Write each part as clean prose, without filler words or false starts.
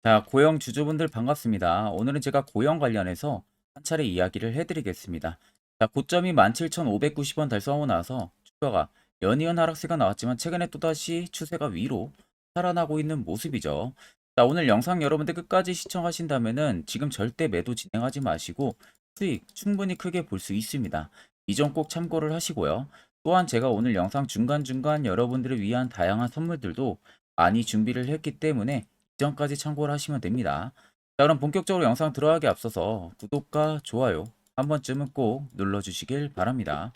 자, 고영 주주분들 반갑습니다. 오늘은 제가 고영 관련해서 한 차례 이야기를 해드리겠습니다. 자, 고점이 17,590원 달성하고 나서 주가가 연이은 하락세가 나왔지만 최근에 또다시 추세가 위로 살아나고 있는 모습이죠. 자, 오늘 영상 여러분들 끝까지 시청하신다면은 지금 절대 매도 진행하지 마시고 수익 충분히 크게 볼 수 있습니다. 이 점 꼭 참고를 하시고요. 또한 제가 오늘 영상 중간중간 여러분들을 위한 다양한 선물들도 많이 준비를 했기 때문에 이전까지 참고를 하시면 됩니다. 자, 그럼 본격적으로 영상 들어가기 앞서서 구독과 좋아요 한 번쯤은 꼭 눌러주시길 바랍니다.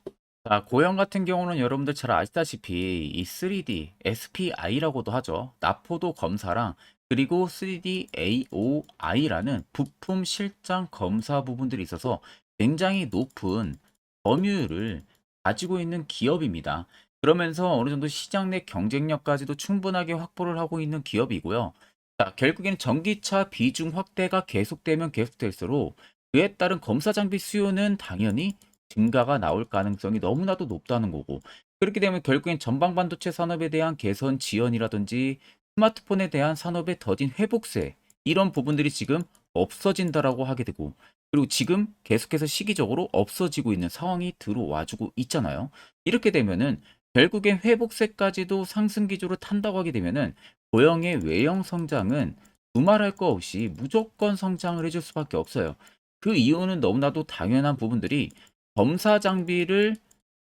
자, 고영 같은 경우는 여러분들 잘 아시다시피 이 3D SPI라고도 하죠. 나포도 검사랑 그리고 3D AOI라는 부품 실장 검사 부분들이 있어서 굉장히 높은 점유율을 가지고 있는 기업입니다. 그러면서 어느 정도 시장 내 경쟁력까지도 충분하게 확보를 하고 있는 기업이고요. 자, 결국에는 전기차 비중 확대가 계속되면 계속될수록 그에 따른 검사 장비 수요는 당연히 증가가 나올 가능성이 너무나도 높다는 거고, 그렇게 되면 결국엔 전방 반도체 산업에 대한 개선 지연이라든지 스마트폰에 대한 산업의 더딘 회복세, 이런 부분들이 지금 없어진다라고 하게 되고, 그리고 지금 계속해서 시기적으로 없어지고 있는 상황이 들어와주고 있잖아요. 이렇게 되면은 결국엔 회복세까지도 상승 기조로 탄다고 하게 되면은 고영의 외형 성장은 두말할 거 없이 무조건 성장을 해줄 수밖에 없어요. 그 이유는 너무나도 당연한 부분들이 검사 장비를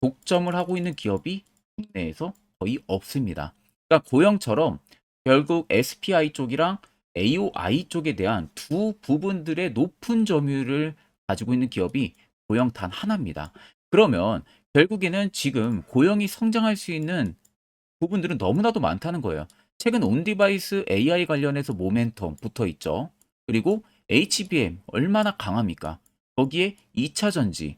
독점을 하고 있는 기업이 국내에서 거의 없습니다. 그러니까 고영처럼 결국 SPI 쪽이랑 AOI 쪽에 대한 두 부분들의 높은 점유율을 가지고 있는 기업이 고영 단 하나입니다. 그러면 결국에는 지금 고영이 성장할 수 있는 부분들은 너무나도 많다는 거예요. 최근 온디바이스 AI 관련해서 모멘텀 붙어 있죠. 그리고 HBM 얼마나 강합니까? 거기에 2차 전지,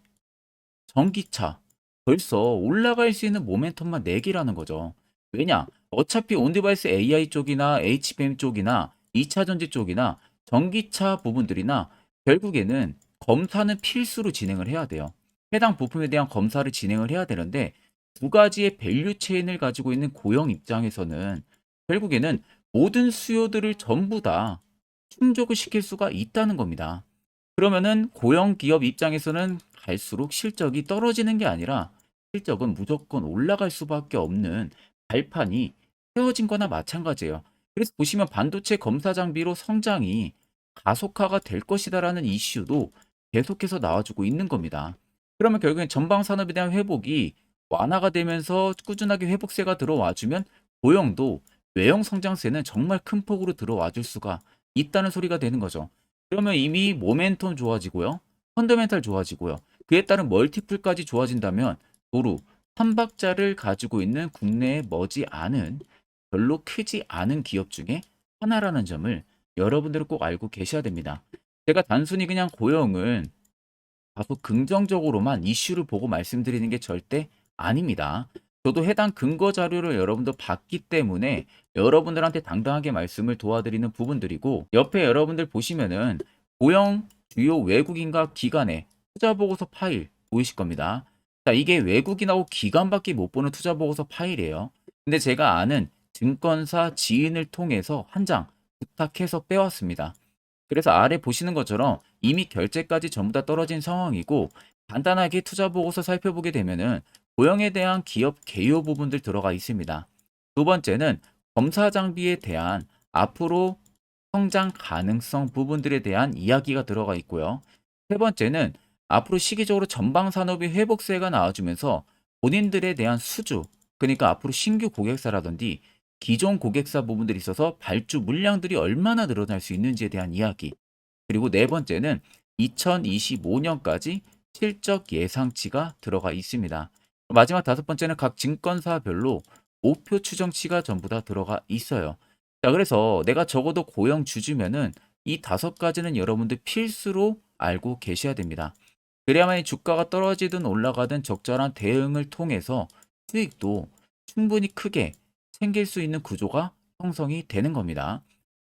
전기차 벌써 올라갈 수 있는 모멘텀만 4개라는 거죠. 왜냐? 어차피 온디바이스 AI 쪽이나 HBM 쪽이나 2차 전지 쪽이나 전기차 부분들이나 결국에는 검사는 필수로 진행을 해야 돼요. 해당 부품에 대한 검사를 진행을 해야 되는데 두 가지의 밸류 체인을 가지고 있는 고용 입장에서는 결국에는 모든 수요들을 전부 다 충족을 시킬 수가 있다는 겁니다. 그러면은 고용 기업 입장에서는 갈수록 실적이 떨어지는 게 아니라 실적은 무조건 올라갈 수밖에 없는 발판이 세워진 거나 마찬가지예요. 그래서 보시면 반도체 검사 장비로 성장이 가속화가 될 것이다라는 이슈도 계속해서 나와주고 있는 겁니다. 그러면 결국엔 전방 산업에 대한 회복이 완화가 되면서 꾸준하게 회복세가 들어와 주면 고용도 외형 성장세는 정말 큰 폭으로 들어와 줄 수가 있다는 소리가 되는 거죠. 그러면 이미 모멘텀 좋아지고요. 펀더멘탈 좋아지고요. 그에 따른 멀티플까지 좋아진다면 도루 삼박자를 가지고 있는 국내에 머지않은 별로 크지 않은 기업 중에 하나라는 점을 여러분들은 꼭 알고 계셔야 됩니다. 제가 단순히 그냥 고용은 다소 긍정적으로만 이슈를 보고 말씀드리는 게 절대 아닙니다. 저도 해당 근거 자료를 여러분도 봤기 때문에 여러분들한테 당당하게 말씀을 도와드리는 부분들이고, 옆에 여러분들 보시면은 고용 주요 외국인과 기관의 투자 보고서 파일 보이실 겁니다. 자, 이게 외국인하고 기관밖에 못 보는 투자 보고서 파일이에요. 근데 제가 아는 증권사 지인을 통해서 한 장 부탁해서 빼왔습니다. 그래서 아래 보시는 것처럼 이미 결제까지 전부 다 떨어진 상황이고, 간단하게 투자 보고서 살펴보게 되면은 고용에 대한 기업 개요 부분들 들어가 있습니다. 두 번째는 검사 장비에 대한 앞으로 성장 가능성 부분들에 대한 이야기가 들어가 있고요. 세 번째는 앞으로 시기적으로 전방 산업의 회복세가 나와주면서 본인들에 대한 수주, 그러니까 앞으로 신규 고객사라든지 기존 고객사 부분들이 있어서 발주 물량들이 얼마나 늘어날 수 있는지에 대한 이야기. 그리고 네 번째는 2025년까지 실적 예상치가 들어가 있습니다. 마지막 다섯 번째는 각 증권사별로 목표 추정치가 전부 다 들어가 있어요. 자, 그래서 내가 적어도 고용 주주면은 이 다섯 가지는 여러분들 필수로 알고 계셔야 됩니다. 그래야만 이 주가가 떨어지든 올라가든 적절한 대응을 통해서 수익도 충분히 크게 챙길 수 있는 구조가 형성이 되는 겁니다.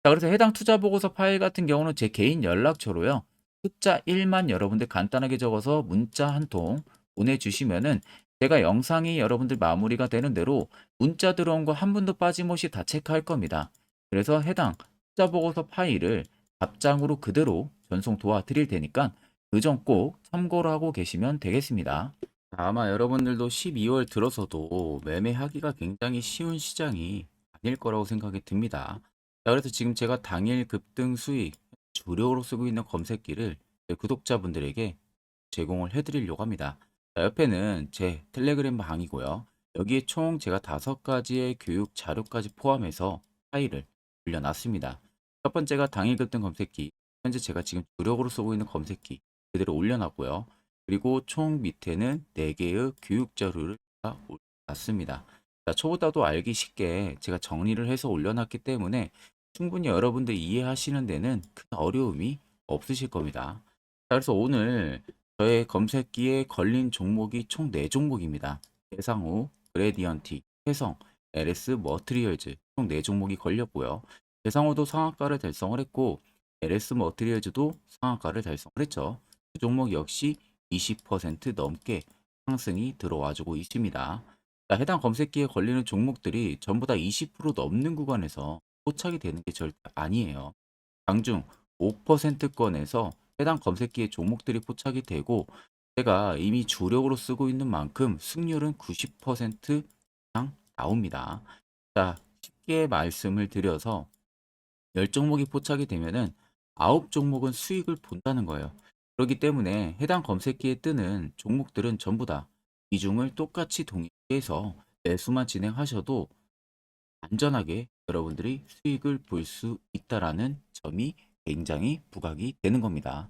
자, 그래서 해당 투자 보고서 파일 같은 경우는 제 개인 연락처로요. 숫자 1만 여러분들 간단하게 적어서 문자 한 통 보내주시면은 제가 영상이 여러분들 마무리가 되는 대로 문자 들어온 거 한 분도 빠짐없이 다 체크할 겁니다. 그래서 해당 투자 보고서 파일을 답장으로 그대로 전송 도와드릴 테니까 그 점 꼭 참고를 하고 계시면 되겠습니다. 아마 여러분들도 12월 들어서도 매매하기가 굉장히 쉬운 시장이 아닐 거라고 생각이 듭니다. 자, 그래서 지금 제가 당일 급등 수익 주력으로 쓰고 있는 검색기를 제 구독자분들에게 제공을 해드리려고 합니다. 자, 옆에는 제 텔레그램 방이고요. 여기에 총 제가 5가지의 교육 자료까지 포함해서 파일을 올려놨습니다. 첫 번째가 당일 급등 검색기. 현재 제가 지금 주력으로 쓰고 있는 검색기 그대로 올려놨고요. 그리고 총 밑에는 4개의 교육 자료를 올려놨습니다. 자, 초보자도 알기 쉽게 제가 정리를 해서 올려놨기 때문에 충분히 여러분들 이해하시는 데는 큰 어려움이 없으실 겁니다. 자, 그래서 오늘 저의 검색기에 걸린 종목이 총 4종목입니다. 대상우, 그레디언티, 해성, LS 머트리얼즈 총 4종목이 걸렸고요. 대상우도 상한가를 달성을 했고 LS 머트리얼즈도 상한가를 달성을 했죠. 두 종목 역시 20% 넘게 상승이 들어와주고 있습니다. 자, 해당 검색기에 걸리는 종목들이 전부 다 20% 넘는 구간에서 포착이 되는 게 절대 아니에요. 장중 5%권에서 해당 검색기의 종목들이 포착이 되고 제가 이미 주력으로 쓰고 있는 만큼 승률은 90% 이상 나옵니다. 자, 쉽게 말씀을 드려서 10종목이 포착이 되면은 9종목은 수익을 본다는 거예요. 그렇기 때문에 해당 검색기에 뜨는 종목들은 전부 다 비중을 똑같이 동일해서 매수만 진행하셔도 안전하게 여러분들이 수익을 볼 수 있다라는 점이 굉장히 부각이 되는 겁니다.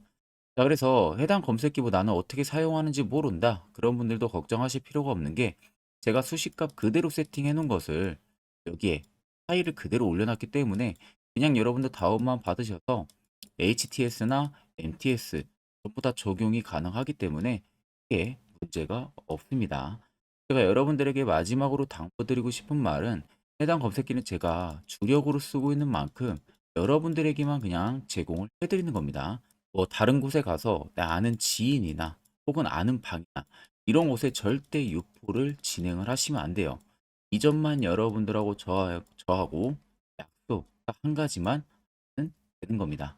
자, 그래서 해당 검색기보 나는 어떻게 사용하는지 모른다. 그런 분들도 걱정하실 필요가 없는 게 제가 수식값 그대로 세팅해 놓은 것을 여기에 파일을 그대로 올려놨기 때문에 그냥 여러분들 다운만 받으셔서 HTS나 MTS 전부 다 적용이 가능하기 때문에 이게 문제가 없습니다. 제가 여러분들에게 마지막으로 당부드리고 싶은 말은 해당 검색기는 제가 주력으로 쓰고 있는 만큼 여러분들에게만 그냥 제공을 해드리는 겁니다. 뭐 다른 곳에 가서 내 아는 지인이나 혹은 아는 방이나 이런 곳에 절대 유포를 진행을 하시면 안 돼요. 이 점만 여러분들하고 저하고 약속 딱 한 가지만 은 되는 겁니다.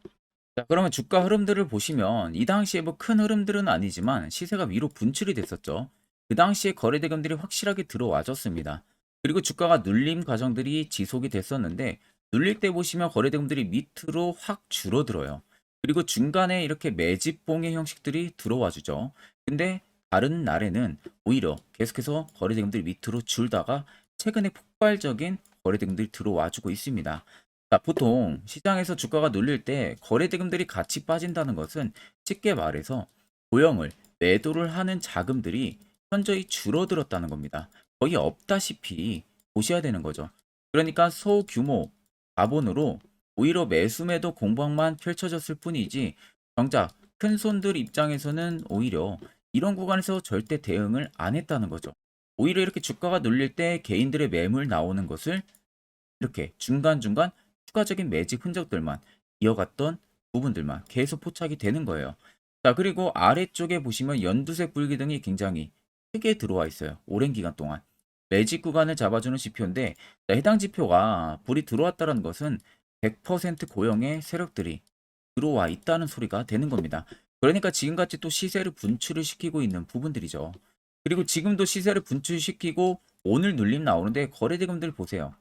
자, 그러면 주가 흐름들을 보시면 이 당시에 뭐 큰 흐름들은 아니지만 시세가 위로 분출이 됐었죠. 그 당시에 거래 대금들이 확실하게 들어와줬습니다. 그리고 주가가 눌림 과정들이 지속이 됐었는데 눌릴 때 보시면 거래 대금들이 밑으로 확 줄어들어요. 그리고 중간에 이렇게 매집봉의 형식들이 들어와 주죠. 근데 다른 날에는 오히려 계속해서 거래 대금들이 밑으로 줄다가 최근에 폭발적인 거래 대금들이 들어와 주고 있습니다. 자, 보통 시장에서 주가가 눌릴 때 거래 대금들이 같이 빠진다는 것은 쉽게 말해서 고영을 매도를 하는 자금들이 현저히 줄어들었다는 겁니다. 거의 없다시피 보셔야 되는 거죠. 그러니까 소규모 자본으로 오히려 매수 매도 공방만 펼쳐졌을 뿐이지 정작 큰 손들 입장에서는 오히려 이런 구간에서 절대 대응을 안 했다는 거죠. 오히려 이렇게 주가가 눌릴 때 개인들의 매물 나오는 것을 이렇게 중간중간 추가적인 매집 흔적들만 이어갔던 부분들만 계속 포착이 되는 거예요. 자, 그리고 아래쪽에 보시면 연두색 불기둥이 굉장히 크게 들어와 있어요. 오랜 기간 동안. 매집 구간을 잡아주는 지표인데 자, 해당 지표가 불이 들어왔다는 것은 100% 고용의 세력들이 들어와 있다는 소리가 되는 겁니다. 그러니까 지금같이 또 시세를 분출을 시키고 있는 부분들이죠. 그리고 지금도 시세를 분출시키고 오늘 눌림 나오는데 거래대금들 보세요.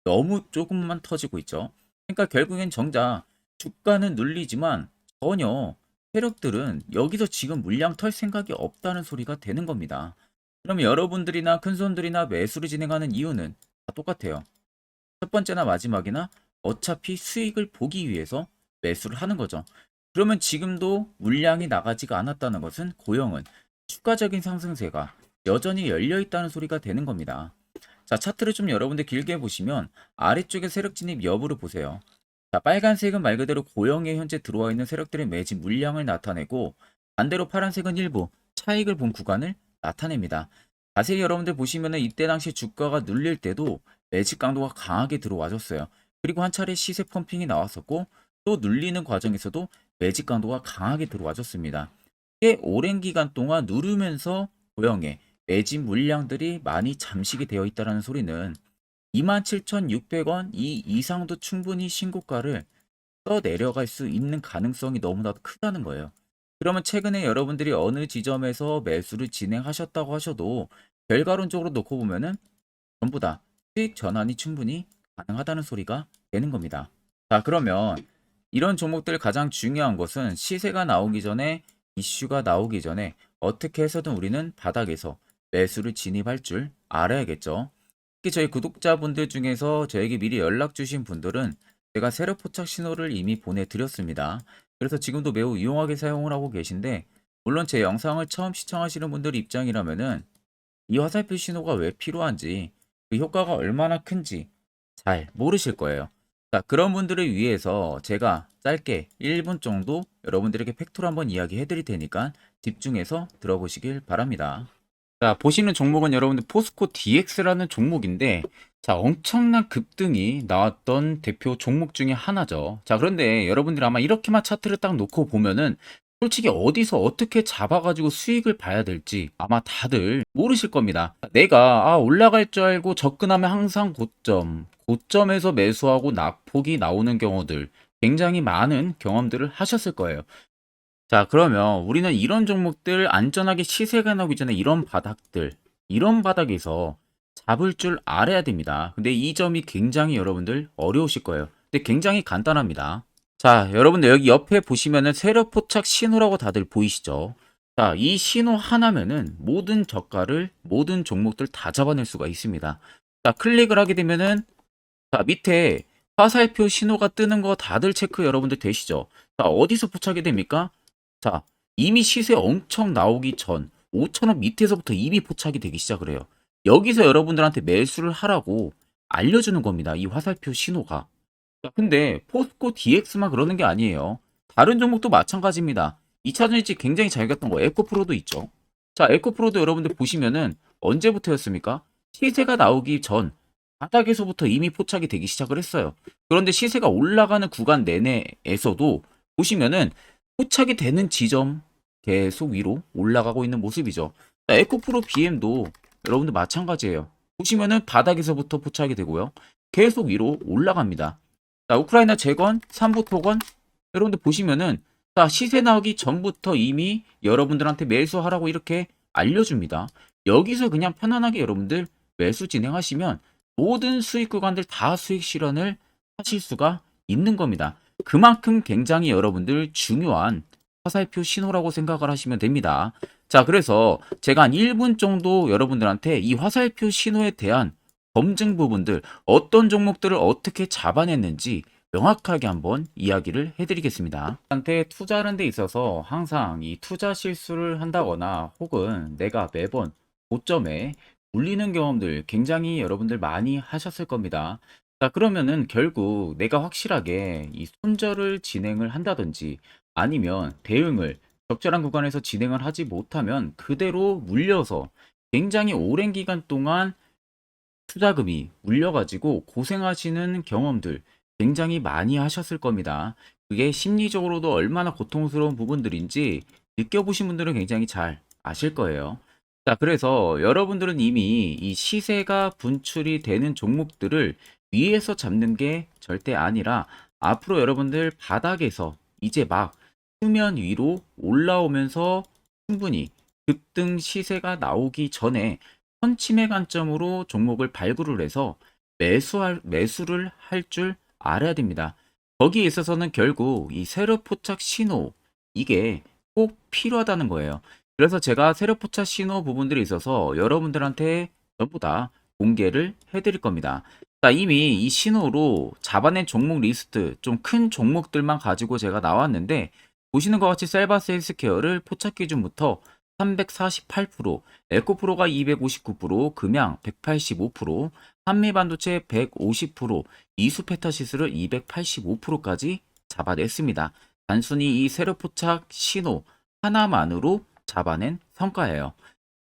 너무 조금만 터지고 있죠. 그러니까 결국엔 정작 주가는 눌리지만 전혀 세력들은 여기서 지금 물량 털 생각이 없다는 소리가 되는 겁니다. 그럼 여러분들이나 큰손들이나 매수를 진행하는 이유는 다 똑같아요. 첫 번째나 마지막이나 어차피 수익을 보기 위해서 매수를 하는 거죠. 그러면 지금도 물량이 나가지가 않았다는 것은 고영은 추가적인 상승세가 여전히 열려 있다는 소리가 되는 겁니다. 자, 차트를 좀 여러분들 길게 보시면 아래쪽에 세력 진입 여부를 보세요. 자, 빨간색은 말 그대로 고영에 현재 들어와 있는 세력들의 매집 물량을 나타내고 반대로 파란색은 일부 차익을 본 구간을 나타냅니다. 자세히 여러분들 보시면은 이때 당시 주가가 눌릴 때도 매집 강도가 강하게 들어와줬어요. 그리고 한 차례 시세 펌핑이 나왔었고 또 눌리는 과정에서도 매집 강도가 강하게 들어와줬습니다. 꽤 오랜 기간 동안 누르면서 고영에 매집 물량들이 많이 잠식이 되어 있다는 소리는 27,600원 이 이상도 충분히 신고가를 떠내려갈 수 있는 가능성이 너무나도 크다는 거예요. 그러면 최근에 여러분들이 어느 지점에서 매수를 진행하셨다고 하셔도 결과론적으로 놓고 보면은 전부 다 수익 전환이 충분히 가능하다는 소리가 되는 겁니다. 자, 그러면 이런 종목들 가장 중요한 것은 시세가 나오기 전에, 이슈가 나오기 전에 어떻게 해서든 우리는 바닥에서 매수를 진입할 줄 알아야겠죠. 특히 저희 구독자분들 중에서 저에게 미리 연락 주신 분들은 제가 세력 포착 신호를 이미 보내드렸습니다. 그래서 지금도 매우 유용하게 사용을 하고 계신데, 물론 제 영상을 처음 시청하시는 분들 입장이라면은 이 화살표 신호가 왜 필요한지, 그 효과가 얼마나 큰지 잘 모르실 거예요. 자, 그런 분들을 위해서 제가 짧게 1분 정도 여러분들에게 팩토를 한번 이야기해 드릴 테니까 집중해서 들어보시길 바랍니다. 자, 보시는 종목은 여러분들 포스코 DX라는 종목인데, 자, 엄청난 급등이 나왔던 대표 종목 중에 하나죠. 자, 그런데 여러분들 아마 이렇게만 차트를 딱 놓고 보면은 솔직히 어디서 어떻게 잡아가지고 수익을 봐야 될지 아마 다들 모르실 겁니다. 내가 올라갈 줄 알고 접근하면 항상 고점에서 매수하고 낙폭이 나오는 경우들 굉장히 많은 경험들을 하셨을 거예요. 자, 그러면 우리는 이런 종목들 안전하게 시세가 나오기 전에 이런 바닥에서 잡을 줄 알아야 됩니다. 근데 이 점이 굉장히 여러분들 어려우실 거예요. 근데 굉장히 간단합니다. 자, 여러분들 여기 옆에 보시면은 세력 포착 신호라고 다들 보이시죠? 자, 이 신호 하나면은 모든 저가를, 모든 종목들 다 잡아낼 수가 있습니다. 자, 클릭을 하게 되면은, 자, 밑에 화살표 신호가 뜨는 거 다들 체크 여러분들 되시죠? 자, 어디서 포착이 됩니까? 자, 이미 시세 엄청 나오기 전 5,000원 밑에서부터 이미 포착이 되기 시작을 해요. 여기서 여러분들한테 매수를 하라고 알려주는 겁니다. 이 화살표 신호가. 자, 근데 포스코 DX만 그러는 게 아니에요. 다른 종목도 마찬가지입니다. 2차 전지 굉장히 잘 갔던 거 에코프로도 있죠. 자, 에코프로도 여러분들 보시면은 언제부터였습니까? 시세가 나오기 전 바닥에서부터 이미 포착이 되기 시작을 했어요. 그런데 시세가 올라가는 구간 내내에서도 보시면은 포착이 되는 지점 계속 위로 올라가고 있는 모습이죠. 자, 에코프로 BM도 여러분들 마찬가지예요. 보시면은 바닥에서부터 포착이 되고요. 계속 위로 올라갑니다. 자, 우크라이나 재건, 삼부 토건, 여러분들 보시면은 자, 시세 나오기 전부터 이미 여러분들한테 매수하라고 이렇게 알려줍니다. 여기서 그냥 편안하게 여러분들 매수 진행하시면 모든 수익 구간들 다 수익 실현을 하실 수가 있는 겁니다. 그만큼 굉장히 여러분들 중요한 화살표 신호라고 생각을 하시면 됩니다. 자, 그래서 제가 한 1분 정도 여러분들한테 이 화살표 신호에 대한 검증 부분들, 어떤 종목들을 어떻게 잡아냈는지 명확하게 한번 이야기를 해드리겠습니다. 한테 투자하는 데 있어서 항상 이 투자 실수를 한다거나 혹은 내가 매번 고점에 물리는 경험들 굉장히 여러분들 많이 하셨을 겁니다. 자, 그러면은 결국 내가 확실하게 이 손절을 진행을 한다든지 아니면 대응을 적절한 구간에서 진행을 하지 못하면 그대로 물려서 굉장히 오랜 기간 동안 투자금이 물려가지고 고생하시는 경험들 굉장히 많이 하셨을 겁니다. 그게 심리적으로도 얼마나 고통스러운 부분들인지 느껴보신 분들은 굉장히 잘 아실 거예요. 자, 그래서 여러분들은 이미 이 시세가 분출이 되는 종목들을 위에서 잡는 게 절대 아니라 앞으로 여러분들 바닥에서 이제 막 수면 위로 올라오면서 충분히 급등 시세가 나오기 전에 선침의 관점으로 종목을 발굴을 해서 매수를 할 줄 알아야 됩니다. 거기에 있어서는 결국 이 세력 포착 신호 이게 꼭 필요하다는 거예요. 그래서 제가 세력 포착 신호 부분들이 있어서 여러분들한테 전부 다 공개를 해드릴 겁니다. 자, 이미 이 신호로 잡아낸 종목 리스트 좀 큰 종목들만 가지고 제가 나왔는데 보시는 것 같이 셀바스 헬스케어를 포착 기준부터 348%, 에코프로가 259%, 금양 185%, 한미반도체 150%, 이수페타시스를 285%까지 잡아냈습니다. 단순히 이 세력포착 신호 하나만으로 잡아낸 성과예요.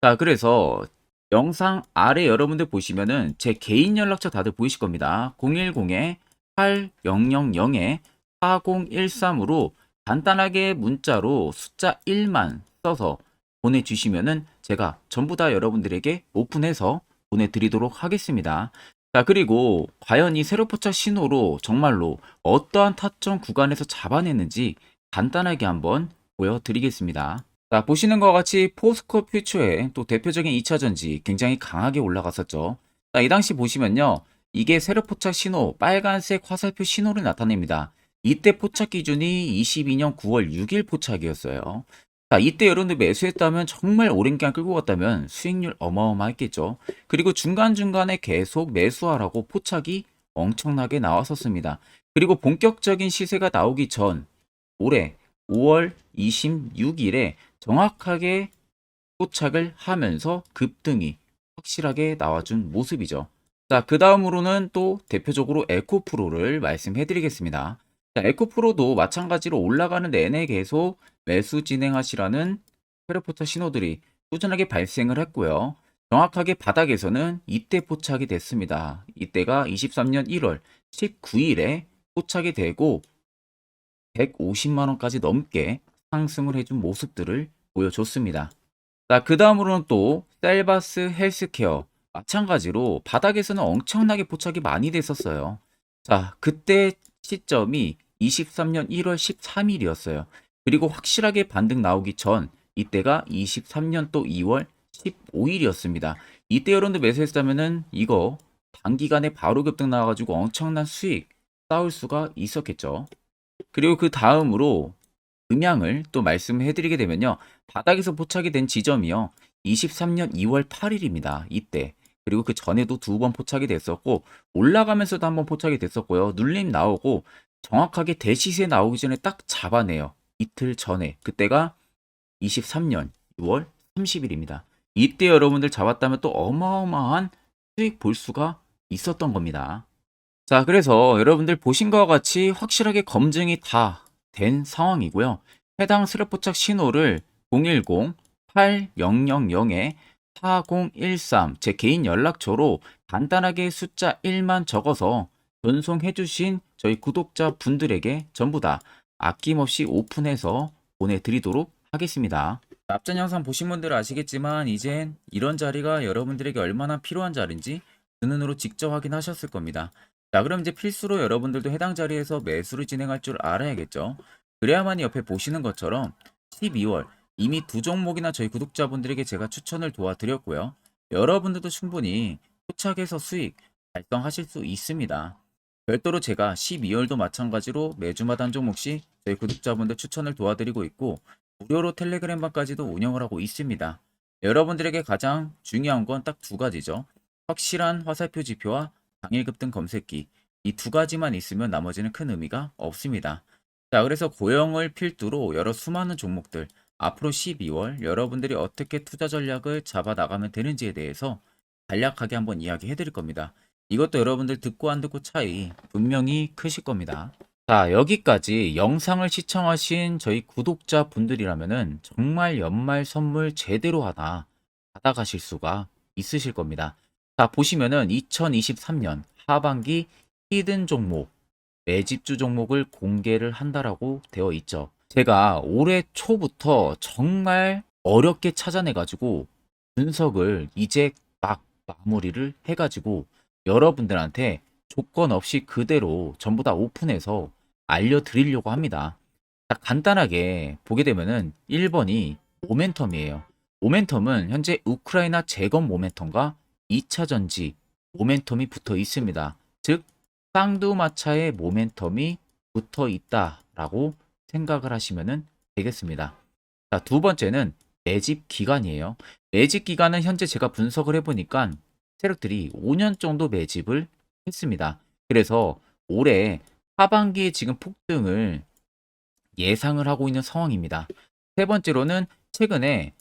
자, 그래서 영상 아래 여러분들 보시면은 제 개인 연락처 다들 보이실 겁니다. 010-8000-4013으로 간단하게 문자로 숫자 1만 써서 보내주시면은 제가 전부 다 여러분들에게 오픈해서 보내드리도록 하겠습니다. 자, 그리고 과연 이 세로 포착 신호로 정말로 어떠한 타점 구간에서 잡아냈는지 간단하게 한번 보여드리겠습니다. 자, 보시는 것과 같이 포스코 퓨처의 또 대표적인 2차 전지 굉장히 강하게 올라갔었죠. 자, 이 당시 보시면요. 이게 세로 포착 신호, 빨간색 화살표 신호를 나타냅니다. 이때 포착 기준이 22년 9월 6일 포착이었어요. 자, 이때 여러분들 매수했다면 정말 오랜 기간 끌고 갔다면 수익률 어마어마했겠죠. 그리고 중간중간에 계속 매수하라고 포착이 엄청나게 나왔었습니다. 그리고 본격적인 시세가 나오기 전 올해 5월 26일에 정확하게 포착을 하면서 급등이 확실하게 나와준 모습이죠. 자, 그 다음으로는 또 대표적으로 에코프로를 말씀해 드리겠습니다. 자, 에코프로도 마찬가지로 올라가는 내내 계속 매수 진행하시라는 페르포터 신호들이 꾸준하게 발생을 했고요. 정확하게 바닥에서는 이때 포착이 됐습니다. 이때가 23년 1월 19일에 포착이 되고 150만 원까지 넘게 상승을 해준 모습들을 보여줬습니다. 자, 그 다음으로는 또 셀바스 헬스케어 마찬가지로 바닥에서는 엄청나게 포착이 많이 됐었어요. 자, 그때 시점이 23년 1월 13일이었어요. 그리고 확실하게 반등 나오기 전 이때가 23년 또 2월 15일이었습니다. 이때 여러분들 매수했다면은 이거 단기간에 바로 급등 나와가지고 엄청난 수익 쌓을 수가 있었겠죠. 그리고 그 다음으로 음향을 또 말씀해 드리게 되면요. 바닥에서 포착이 된 지점이요. 23년 2월 8일입니다. 이때. 그리고 그 전에도 두 번 포착이 됐었고 올라가면서도 한 번 포착이 됐었고요. 눌림 나오고 정확하게 대시세 나오기 전에 딱 잡아내요. 이틀 전에. 그때가 23년 6월 30일입니다. 이때 여러분들 잡았다면 또 어마어마한 수익 볼 수가 있었던 겁니다. 자, 그래서 여러분들 보신 것과 같이 확실하게 검증이 다 된 상황이고요. 해당 스랩포착 신호를 010-8000-4013 제 개인 연락처로 간단하게 숫자 1만 적어서 전송해 주신 저희 구독자 분들에게 전부 다 아낌없이 오픈해서 보내드리도록 하겠습니다. 앞전 영상 보신 분들은 아시겠지만 이젠 이런 자리가 여러분들에게 얼마나 필요한 자리인지 그 눈으로 직접 확인하셨을 겁니다. 자, 그럼 이제 필수로 여러분들도 해당 자리에서 매수를 진행할 줄 알아야겠죠. 그래야만이 옆에 보시는 것처럼 12월 이미 두 종목이나 저희 구독자분들에게 제가 추천을 도와드렸고요. 여러분들도 충분히 포착해서 수익 달성하실 수 있습니다. 별도로 제가 12월도 마찬가지로 매주마다 한 종목씩 저희 구독자분들 추천을 도와드리고 있고 무료로 텔레그램방까지도 운영을 하고 있습니다. 여러분들에게 가장 중요한 건 딱 두 가지죠. 확실한 화살표 지표와 당일 급등 검색기 이 두 가지만 있으면 나머지는 큰 의미가 없습니다. 자, 그래서 고영을 필두로 여러 수많은 종목들 앞으로 12월 여러분들이 어떻게 투자 전략을 잡아 나가면 되는지에 대해서 간략하게 한번 이야기해 드릴 겁니다. 이것도 여러분들 듣고 안 듣고 차이 분명히 크실 겁니다. 자, 여기까지 영상을 시청하신 저희 구독자 분들이라면은 정말 연말 선물 제대로 하나 받아가실 수가 있으실 겁니다. 자, 보시면은 2023년 하반기 히든 종목, 매집주 종목을 공개를 한다라고 되어 있죠. 제가 올해 초부터 정말 어렵게 찾아내가지고 분석을 이제 막 마무리를 해가지고 여러분들한테 조건 없이 그대로 전부 다 오픈해서 알려드리려고 합니다. 자, 간단하게 보게 되면은 1번이 모멘텀이에요. 모멘텀은 현재 우크라이나 재건 모멘텀과 2차 전지 모멘텀이 붙어 있습니다. 즉 쌍두마차의 모멘텀이 붙어 있다라고 생각을 하시면 되겠습니다. 자, 두 번째는 매집 기간이에요. 매집 기간은 현재 제가 분석을 해보니까 세력들이 5년 정도 매집을 했습니다. 그래서 올해 하반기에 지금 폭등을 예상을 하고 있는 상황입니다. 세 번째로는 최근에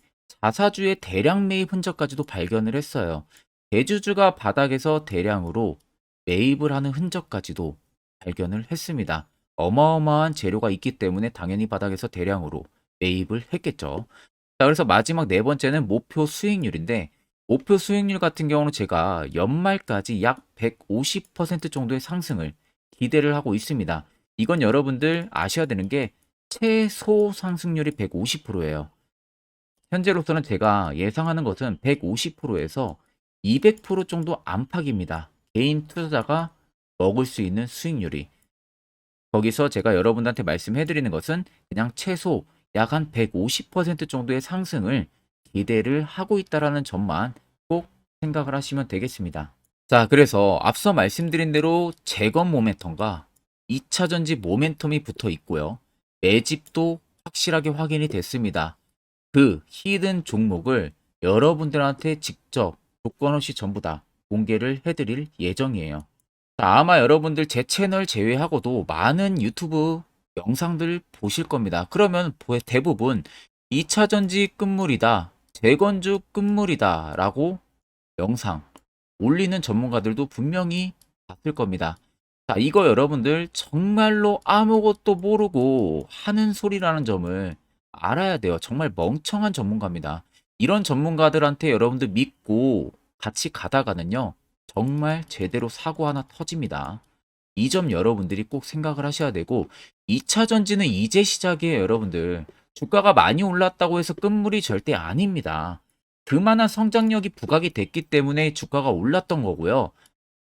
자사주의 대량 매입 흔적까지도 발견을 했어요. 대주주가 바닥에서 대량으로 매입을 하는 흔적까지도 발견을 했습니다. 어마어마한 재료가 있기 때문에 당연히 바닥에서 대량으로 매입을 했겠죠. 자, 그래서 마지막 네 번째는 목표 수익률인데 목표 수익률 같은 경우는 제가 연말까지 약 150% 정도의 상승을 기대를 하고 있습니다. 이건 여러분들 아셔야 되는 게 최소 상승률이 150%예요. 현재로서는 제가 예상하는 것은 150%에서 200% 정도 안팎입니다. 개인 투자자가 먹을 수 있는 수익률이. 거기서 제가 여러분들한테 말씀해 드리는 것은 그냥 최소 약 한 150% 정도의 상승을 기대를 하고 있다라는 점만 꼭 생각을 하시면 되겠습니다. 자, 그래서 앞서 말씀드린 대로 재건 모멘텀과 2차 전지 모멘텀이 붙어 있고요. 매집도 확실하게 확인이 됐습니다. 그 히든 종목을 여러분들한테 직접 조건 없이 전부 다 공개를 해드릴 예정이에요. 자, 아마 여러분들 제 채널 제외하고도 많은 유튜브 영상들 보실 겁니다. 그러면 대부분 2차 전지 끝물이다, 재건주 끝물이다 라고 영상 올리는 전문가들도 분명히 봤을 겁니다. 자, 이거 여러분들 정말로 아무것도 모르고 하는 소리라는 점을 알아야 돼요. 정말 멍청한 전문가입니다. 이런 전문가들한테 여러분들 믿고 같이 가다가는요, 정말 제대로 사고 하나 터집니다. 이 점 여러분들이 꼭 생각을 하셔야 되고, 2차 전지는 이제 시작이에요, 여러분들. 주가가 많이 올랐다고 해서 끝물이 절대 아닙니다. 그만한 성장력이 부각이 됐기 때문에 주가가 올랐던 거고요.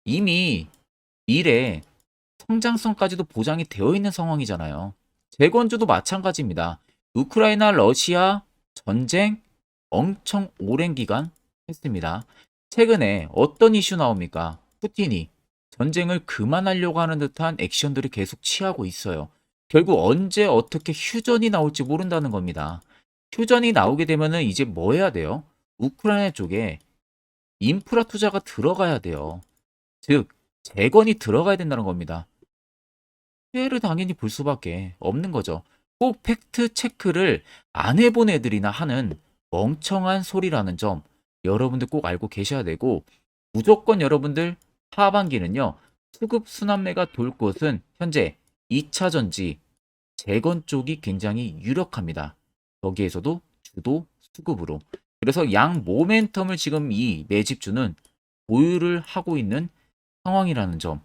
이미 미래 성장성까지도 보장이 되어 있는 상황이잖아요. 재건주도 마찬가지입니다. 우크라이나 러시아 전쟁 엄청 오랜 기간 했습니다. 최근에 어떤 이슈 나옵니까? 푸틴이 전쟁을 그만하려고 하는 듯한 액션들을 계속 취하고 있어요. 결국 언제 어떻게 휴전이 나올지 모른다는 겁니다. 휴전이 나오게 되면은 이제 뭐 해야 돼요? 우크라이나 쪽에 인프라 투자가 들어가야 돼요. 즉, 재건이 들어가야 된다는 겁니다. 피해를 당연히 볼 수밖에 없는 거죠. 꼭 팩트 체크를 안 해본 애들이나 하는 멍청한 소리라는 점 여러분들 꼭 알고 계셔야 되고, 무조건 여러분들 하반기는요, 수급 순환매가 돌 곳은 현재 2차 전지, 재건 쪽이 굉장히 유력합니다. 거기에서도 주도 수급으로. 그래서 양 모멘텀을 지금 이 매집주는 보유를 하고 있는 상황이라는 점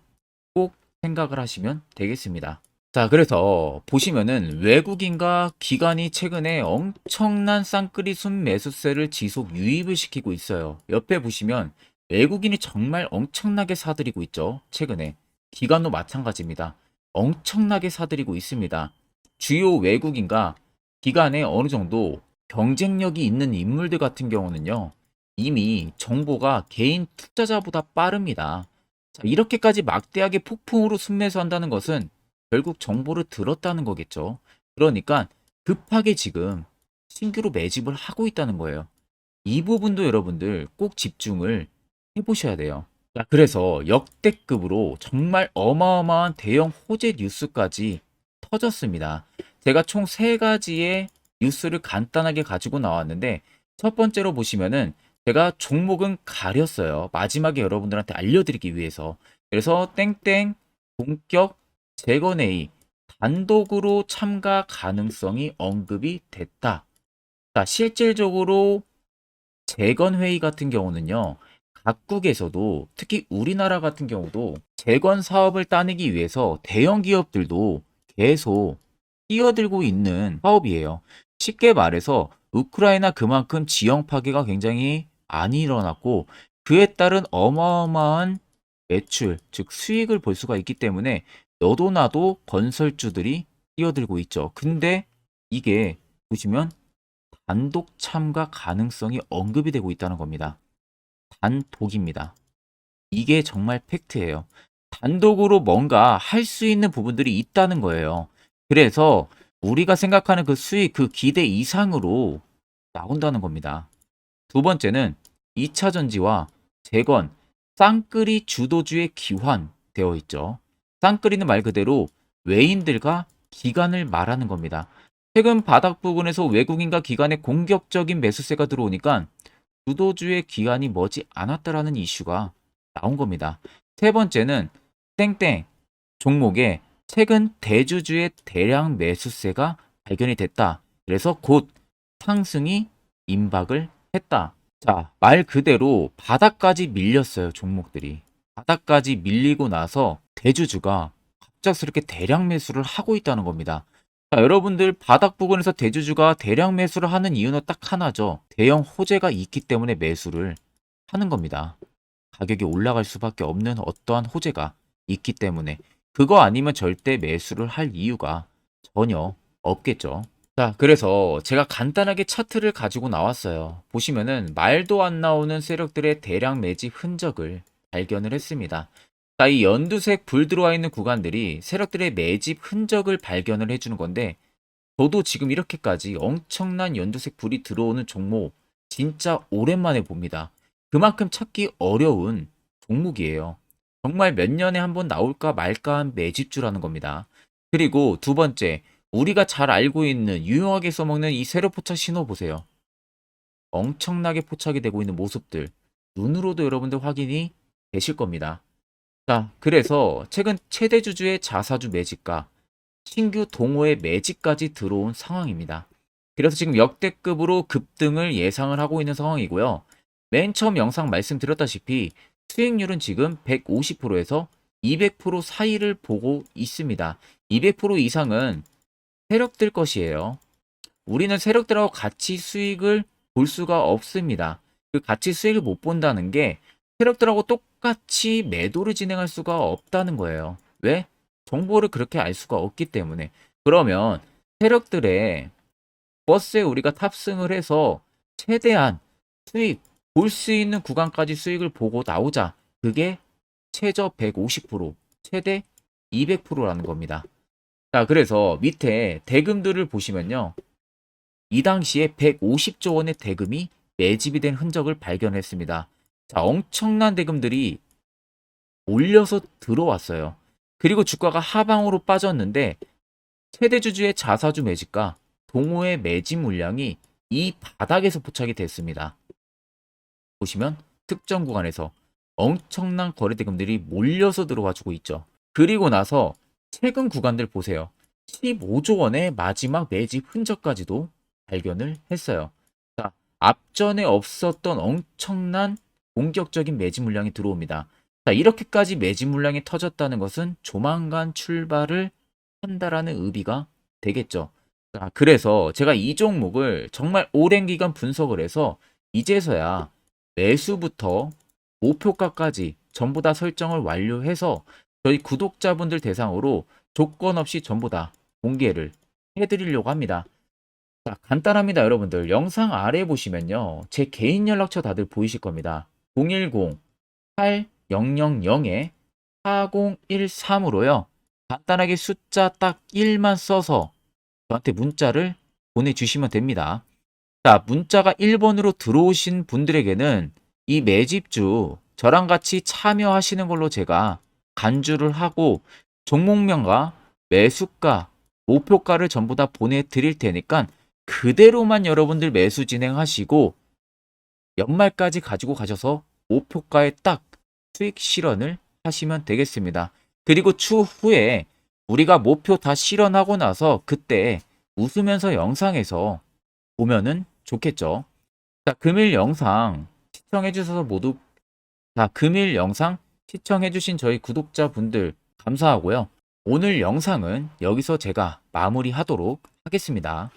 꼭 생각을 하시면 되겠습니다. 자, 그래서 보시면은 외국인과 기관이 최근에 엄청난 쌍끌이 순매수세를 지속 유입을 시키고 있어요. 옆에 보시면 외국인이 정말 엄청나게 사들이고 있죠. 최근에. 기관도 마찬가지입니다. 엄청나게 사들이고 있습니다. 주요 외국인과 기관에 어느 정도 경쟁력이 있는 인물들 같은 경우는요, 이미 정보가 개인 투자자보다 빠릅니다. 자, 이렇게까지 막대하게 폭풍으로 순매수한다는 것은 결국 정보를 들었다는 거겠죠. 그러니까 급하게 지금 신규로 매집을 하고 있다는 거예요. 이 부분도 여러분들 꼭 집중을 해보셔야 돼요. 자, 그래서 역대급으로 정말 어마어마한 대형 호재 뉴스까지 터졌습니다. 제가 총 세 가지의 뉴스를 간단하게 가지고 나왔는데, 첫 번째로 보시면은 제가 종목은 가렸어요. 마지막에 여러분들한테 알려드리기 위해서. 그래서 땡땡 본격 재건회의 단독으로 참가 가능성이 언급이 됐다. 자, 실질적으로 재건회의 같은 경우는요, 각국에서도 특히 우리나라 같은 경우도 재건 사업을 따내기 위해서 대형 기업들도 계속 뛰어들고 있는 사업이에요. 쉽게 말해서 우크라이나 그만큼 지형 파괴가 굉장히 많이 일어났고, 그에 따른 어마어마한 매출, 즉 수익을 볼 수가 있기 때문에 너도 나도 건설주들이 뛰어들고 있죠. 근데 이게 보시면 단독 참가 가능성이 언급이 되고 있다는 겁니다. 단독입니다. 이게 정말 팩트예요. 단독으로 뭔가 할 수 있는 부분들이 있다는 거예요. 그래서 우리가 생각하는 그 수익, 그 기대 이상으로 나온다는 겁니다. 두 번째는 2차 전지와 재건, 쌍끌이 주도주의 기환되어 있죠. 쌍끌이는 말 그대로 외인들과 기관을 말하는 겁니다. 최근 바닥 부근에서 외국인과 기관의 공격적인 매수세가 들어오니까 주도주의 기관이 머지 않았다라는 이슈가 나온 겁니다. 세 번째는 땡땡 종목에 최근 대주주의 대량 매수세가 발견이 됐다. 그래서 곧 상승이 임박을 했다. 자, 말 그대로 바닥까지 밀렸어요, 종목들이. 바닥까지 밀리고 나서 대주주가 갑작스럽게 대량 매수를 하고 있다는 겁니다. 자, 여러분들 바닥 부근에서 대주주가 대량 매수를 하는 이유는 딱 하나죠. 대형 호재가 있기 때문에 매수를 하는 겁니다. 가격이 올라갈 수밖에 없는 어떠한 호재가 있기 때문에 그거 아니면 절대 매수를 할 이유가 전혀 없겠죠. 자, 그래서 제가 간단하게 차트를 가지고 나왔어요. 보시면은 말도 안 나오는 세력들의 대량 매집 흔적을 발견을 했습니다. 자, 이 연두색 불 들어와 있는 구간들이 세력들의 매집 흔적을 발견을 해주는 건데, 저도 지금 이렇게까지 엄청난 연두색 불이 들어오는 종목 진짜 오랜만에 봅니다. 그만큼 찾기 어려운 종목이에요. 정말 몇 년에 한 번 나올까 말까 한 매집주라는 겁니다. 그리고 두 번째, 우리가 잘 알고 있는 유용하게 써먹는 이 세로 포착 신호 보세요. 엄청나게 포착이 되고 있는 모습들 눈으로도 여러분들 확인이 되실 겁니다. 자, 그래서 최근 최대 주주의 자사주 매집과 신규 동호회 매집까지 들어온 상황입니다. 그래서 지금 역대급으로 급등을 예상을 하고 있는 상황이고요. 맨 처음 영상 말씀드렸다시피 수익률은 지금 150%에서 200% 사이를 보고 있습니다. 200% 이상은 세력들 것이에요. 우리는 세력들하고 같이 수익을 볼 수가 없습니다. 그 같이 수익을 못 본다는 게 세력들하고 똑같이 매도를 진행할 수가 없다는 거예요. 왜? 정보를 그렇게 알 수가 없기 때문에. 그러면 세력들의 버스에 우리가 탑승을 해서 최대한 수익 볼 수 있는 구간까지 수익을 보고 나오자. 그게 최저 150%, 최대 200%라는 겁니다. 자, 그래서 밑에 대금들을 보시면요. 이 당시에 150조 원의 대금이 매집이 된 흔적을 발견했습니다. 자, 엄청난 대금들이 올려서 들어왔어요. 그리고 주가가 하방으로 빠졌는데 최대 주주의 자사주 매집과 동호회 매집 물량이 이 바닥에서 포착이 됐습니다. 보시면 특정 구간에서 엄청난 거래 대금들이 몰려서 들어와 주고 있죠. 그리고 나서 최근 구간들 보세요. 15조 원의 마지막 매집 흔적까지도 발견을 했어요. 자, 앞전에 없었던 엄청난 공격적인 매집 물량이 들어옵니다. 자, 이렇게까지 매집 물량이 터졌다는 것은 조만간 출발을 한다라는 의미가 되겠죠. 자, 그래서 제가 이 종목을 정말 오랜 기간 분석을 해서 이제서야 매수부터 목표가까지 전부 다 설정을 완료해서 저희 구독자분들 대상으로 조건 없이 전부 다 공개를 해드리려고 합니다. 자, 간단합니다, 여러분들. 영상 아래 보시면요. 제 개인 연락처 다들 보이실 겁니다. 010-8013-4013으로요. 간단하게 숫자 딱 1만 써서 저한테 문자를 보내주시면 됩니다. 자, 문자가 1번으로 들어오신 분들에게는 이 매집주 저랑 같이 참여하시는 걸로 제가 간주를 하고 종목명과 매수가, 목표가를 전부 다 보내드릴 테니까 그대로만 여러분들 매수 진행하시고 연말까지 가지고 가셔서 목표가에 딱 수익 실현을 하시면 되겠습니다. 그리고 추후에 우리가 목표 다 실현하고 나서 그때 웃으면서 영상에서 보면은 좋겠죠. 자, 금일 영상 시청해 주셔서 모두 금일 영상 시청해 주신 저희 구독자분들 감사하고요. 오늘 영상은 여기서 제가 마무리하도록 하겠습니다.